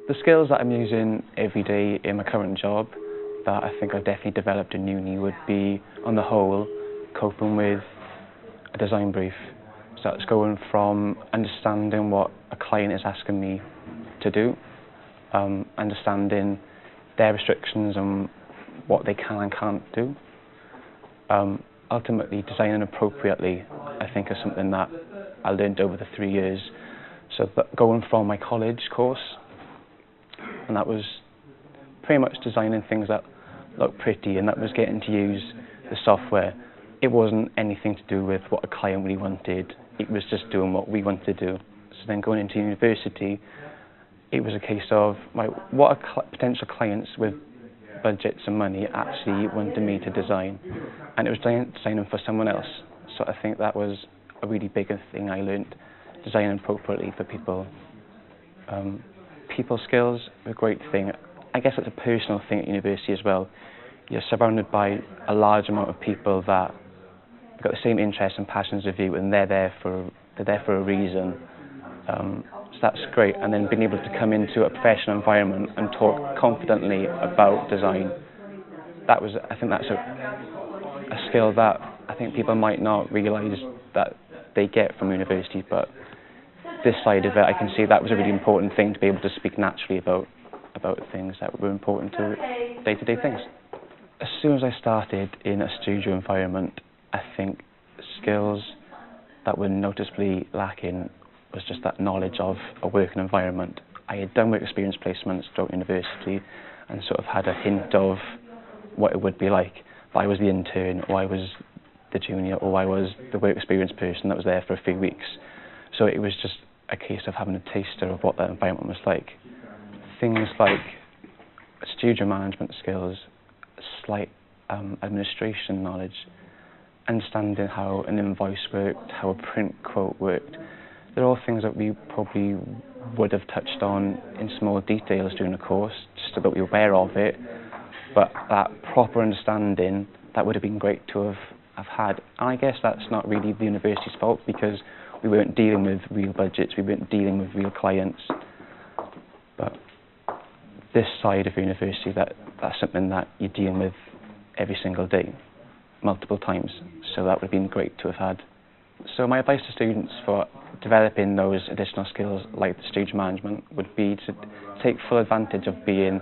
The skills that I'm using every day in my current job that I think I've definitely developed in uni would be, on the whole, coping with a design brief. So that's going from understanding what a client is asking me to do, understanding their restrictions and what they can and can't do. Ultimately, designing appropriately, I think, is something that I learned over the 3 years. So going from my college course, and that was pretty much designing things that looked pretty, and that was getting to use the software. It wasn't anything to do with what a client really wanted. It was just doing what we wanted to do. So then going into university, it was a case of what are potential clients with budgets and money actually wanted me to design, and it was designing for someone else. So I think that was a really big thing I learned, designing appropriately for people. People skills are a great thing. I guess it's a personal thing at university as well. You're surrounded by a large amount of people that have got the same interests and passions as you, and they're there for a reason. So that's great. And then being able to come into a professional environment and talk confidently about design, I think that's a skill that I think people might not realise that they get from university, but this side of it, I can see that was a really important thing, to be able to speak naturally about things that were important to day-to-day things. As soon as I started in a studio environment, I think skills that were noticeably lacking was just that knowledge of a working environment. I had done work experience placements throughout university and sort of had a hint of what it would be like, but I was the intern, or I was the junior, or I was the work experience person that was there for a few weeks. So it was just a case of having a taster of what that environment was like. Things like studio management skills, slight administration knowledge, understanding how an invoice worked, how a print quote worked. They're all things that we probably would have touched on in small details during the course, just so that we were aware of it. But that proper understanding, that would have been great to have had. And I guess that's not really the university's fault, because we weren't dealing with real budgets, we weren't dealing with real clients. But this side of university, that's something that you're dealing with every single day, multiple times. So that would have been great to have had. So my advice to students for developing those additional skills, like the studio management, would be to take full advantage of being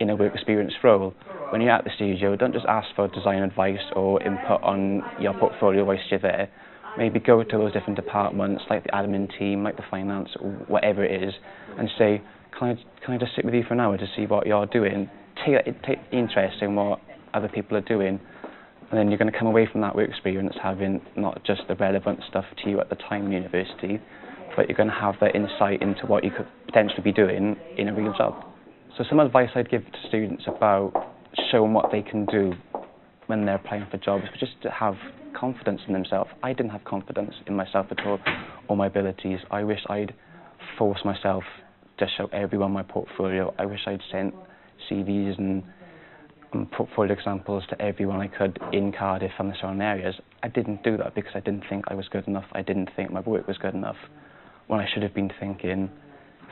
in a work experience role. When you're at the studio, don't just ask for design advice or input on your portfolio whilst you're there. Maybe go to those different departments, like the admin team, like the finance, or whatever it is, and say, can I just sit with you for an hour to see what you're doing? Take interest in what other people are doing, and then you're going to come away from that work experience having not just the relevant stuff to you at the time in university, but you're going to have that insight into what you could potentially be doing in a real job. So some advice I'd give to students about showing what they can do when they're applying for jobs, but just to have confidence in themselves. I didn't have confidence in myself at all, or my abilities. I wish I'd forced myself to show everyone my portfolio. I wish I'd sent CVs and portfolio examples to everyone I could in Cardiff and the surrounding areas. I didn't do that because I didn't think I was good enough. I didn't think my work was good enough. When I should have been thinking,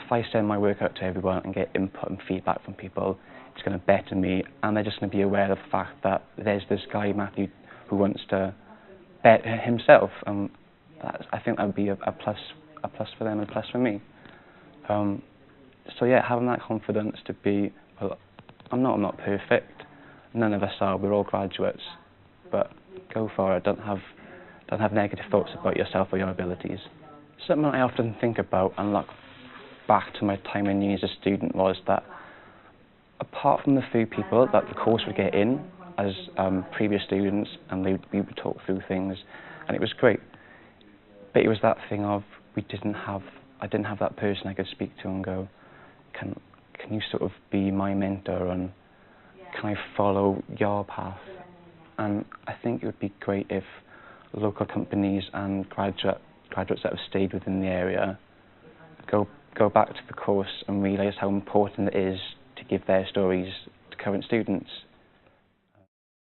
if I send my work out to everyone and get input and feedback from people, it's going to better me, and they're just going to be aware of the fact that there's this guy, Matthew, who wants to better himself. I think that would be a plus for them and a plus for me. So yeah, having that confidence to be, well, I'm not perfect. None of us are. We're all graduates, but go for it. Don't have negative thoughts about yourself or your abilities. Something I often think about and look back to my time in uni as a student was that, apart from the few people that the course would get in as previous students, and we would talk through things, and it was great. But it was that thing of I didn't have that person I could speak to and go, can you sort of be my mentor, and can I follow your path? And I think it would be great if local companies and graduates that have stayed within the area go back to the course and realise how important it is to give their stories to current students.